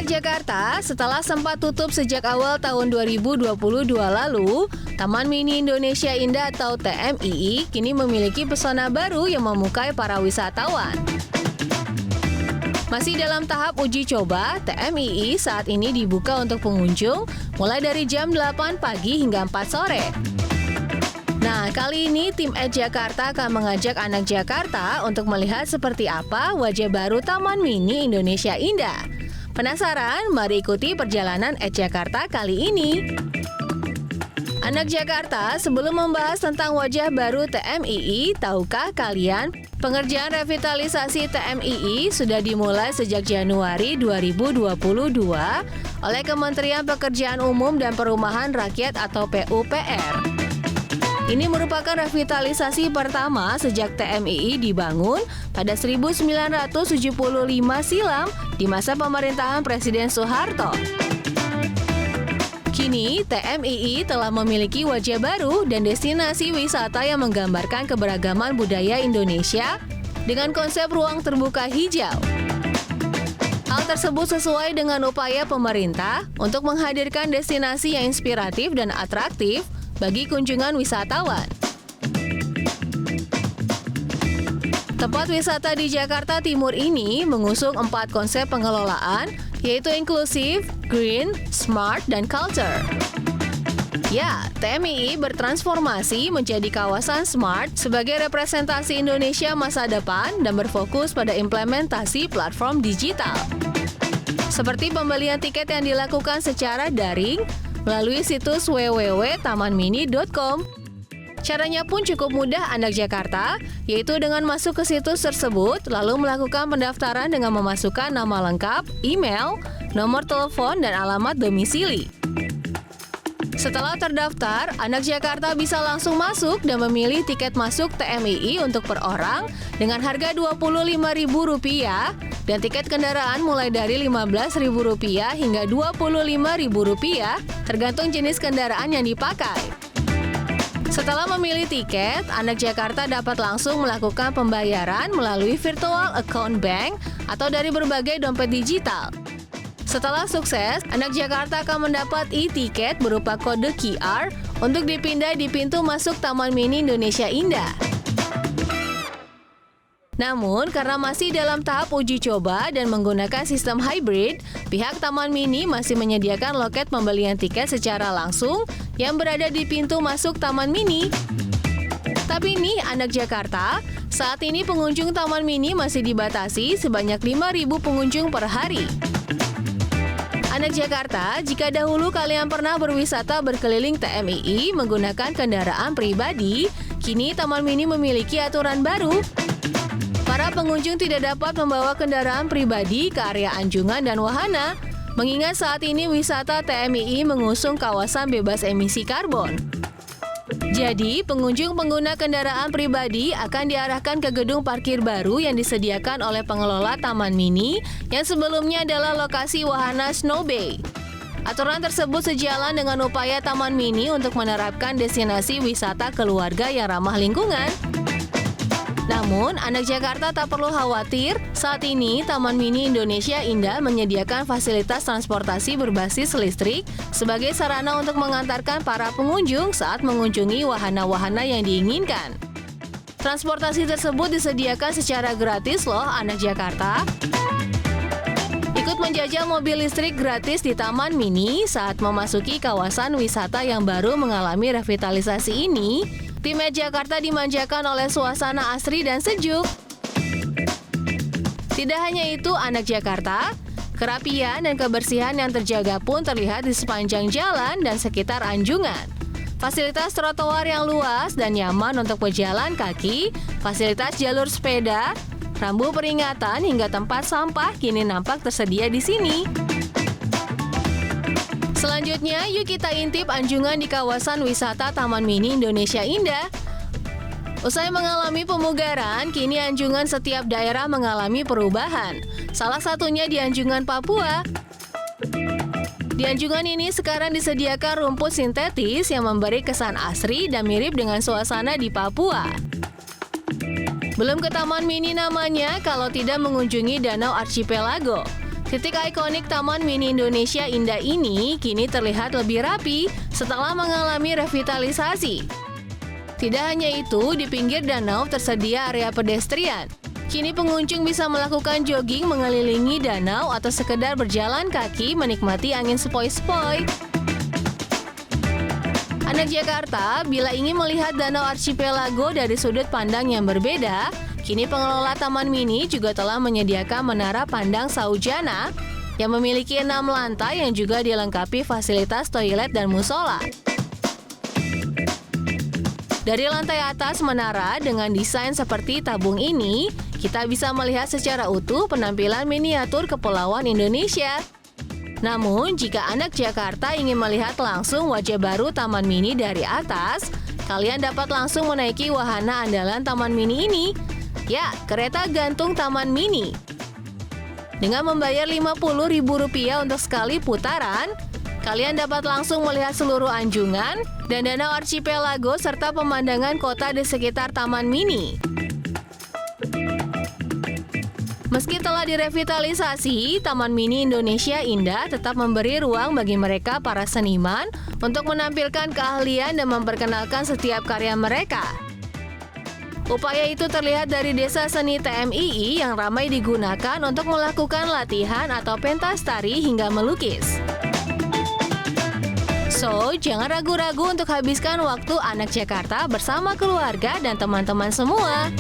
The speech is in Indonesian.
Air Jakarta, setelah sempat tutup sejak awal tahun 2022 lalu, Taman Mini Indonesia Indah atau TMII kini memiliki pesona baru yang memukai para wisatawan. Masih dalam tahap uji coba, TMII saat ini dibuka untuk pengunjung mulai dari jam 8 pagi hingga 4 sore. Nah, kali ini tim Air Jakarta akan mengajak anak Jakarta untuk melihat seperti apa wajah baru Taman Mini Indonesia Indah. Penasaran? Mari ikuti perjalanan Air Jakarta kali ini. Anak Jakarta, sebelum membahas tentang wajah baru TMII, tahukah kalian pengerjaan revitalisasi TMII sudah dimulai sejak Januari 2022 oleh Kementerian Pekerjaan Umum dan Perumahan Rakyat atau PUPR. Ini merupakan revitalisasi pertama sejak TMII dibangun pada 1975 silam di masa pemerintahan Presiden Soeharto. Kini, TMII telah memiliki wajah baru dan destinasi wisata yang menggambarkan keberagaman budaya Indonesia dengan konsep ruang terbuka hijau. Hal tersebut sesuai dengan upaya pemerintah untuk menghadirkan destinasi yang inspiratif dan atraktif bagi kunjungan wisatawan. Tempat wisata di Jakarta Timur ini mengusung 4 konsep pengelolaan, yaitu inklusif, green, smart, dan culture. Ya, TMII bertransformasi menjadi kawasan smart sebagai representasi Indonesia masa depan dan berfokus pada implementasi platform digital. Seperti pembelian tiket yang dilakukan secara daring melalui situs www.tamanmini.com. Caranya pun cukup mudah anak Jakarta, yaitu dengan masuk ke situs tersebut, lalu melakukan pendaftaran dengan memasukkan nama lengkap, email, nomor telepon, dan alamat domisili. Setelah terdaftar, anak Jakarta bisa langsung masuk dan memilih tiket masuk TMII untuk per orang dengan harga Rp25.000 dan tiket kendaraan mulai dari Rp15.000 hingga Rp25.000 tergantung jenis kendaraan yang dipakai. Setelah memilih tiket, anak Jakarta dapat langsung melakukan pembayaran melalui virtual account bank atau dari berbagai dompet digital. Setelah sukses, anak Jakarta akan mendapat e-tiket berupa kode QR untuk dipindai di pintu masuk Taman Mini Indonesia Indah. Namun, karena masih dalam tahap uji coba dan menggunakan sistem hybrid, pihak Taman Mini masih menyediakan loket pembelian tiket secara langsung yang berada di pintu masuk Taman Mini. Tapi nih, anak Jakarta, saat ini pengunjung Taman Mini masih dibatasi sebanyak 5.000 pengunjung per hari. Anak Jakarta, jika dahulu kalian pernah berwisata berkeliling TMII menggunakan kendaraan pribadi, kini Taman Mini memiliki aturan baru. Para pengunjung tidak dapat membawa kendaraan pribadi ke area anjungan dan wahana, mengingat saat ini wisata TMII mengusung kawasan bebas emisi karbon. Jadi, pengunjung pengguna kendaraan pribadi akan diarahkan ke gedung parkir baru yang disediakan oleh pengelola Taman Mini yang sebelumnya adalah lokasi wahana Snow Bay. Aturan tersebut sejalan dengan upaya Taman Mini untuk menerapkan destinasi wisata keluarga yang ramah lingkungan. Namun, anak Jakarta tak perlu khawatir, saat ini Taman Mini Indonesia Indah menyediakan fasilitas transportasi berbasis listrik sebagai sarana untuk mengantarkan para pengunjung saat mengunjungi wahana-wahana yang diinginkan. Transportasi tersebut disediakan secara gratis loh anak Jakarta. Ikut menjajal mobil listrik gratis di Taman Mini saat memasuki kawasan wisata yang baru mengalami revitalisasi ini. Tim Air Jakarta dimanjakan oleh suasana asri dan sejuk. Tidak hanya itu, anak Jakarta, kerapian dan kebersihan yang terjaga pun terlihat di sepanjang jalan dan sekitar anjungan. Fasilitas trotoar yang luas dan nyaman untuk pejalan kaki, fasilitas jalur sepeda, rambu peringatan hingga tempat sampah kini nampak tersedia di sini. Selanjutnya, yuk kita intip anjungan di kawasan wisata Taman Mini Indonesia Indah. Usai mengalami pemugaran, kini anjungan setiap daerah mengalami perubahan. Salah satunya di Anjungan Papua. Di anjungan ini sekarang disediakan rumput sintetis yang memberi kesan asri dan mirip dengan suasana di Papua. Belum ke Taman Mini namanya kalau tidak mengunjungi Danau Archipelago. Titik ikonik Taman Mini Indonesia Indah ini kini terlihat lebih rapi setelah mengalami revitalisasi. Tidak hanya itu, di pinggir danau tersedia area pedestrian. Kini pengunjung bisa melakukan jogging mengelilingi danau atau sekedar berjalan kaki menikmati angin sepoi-sepoi. Anak Jakarta, bila ingin melihat Danau Archipelago dari sudut pandang yang berbeda, kini pengelola Taman Mini juga telah menyediakan menara pandang Saujana yang memiliki 6 lantai yang juga dilengkapi fasilitas toilet dan musola. Dari lantai atas menara dengan desain seperti tabung ini, kita bisa melihat secara utuh penampilan miniatur Kepulauan Indonesia. Namun, jika anak Jakarta ingin melihat langsung wajah baru Taman Mini dari atas, kalian dapat langsung menaiki wahana andalan Taman Mini ini. Ya, kereta gantung Taman Mini. Dengan membayar Rp50.000 untuk sekali putaran, kalian dapat langsung melihat seluruh anjungan dan Danau Archipelago serta pemandangan kota di sekitar Taman Mini. Meski telah direvitalisasi, Taman Mini Indonesia Indah tetap memberi ruang bagi mereka para seniman untuk menampilkan keahlian dan memperkenalkan setiap karya mereka. Upaya itu terlihat dari Desa Seni TMII yang ramai digunakan untuk melakukan latihan atau pentas tari hingga melukis. So, jangan ragu-ragu untuk habiskan waktu anak Jakarta bersama keluarga dan teman-teman semua.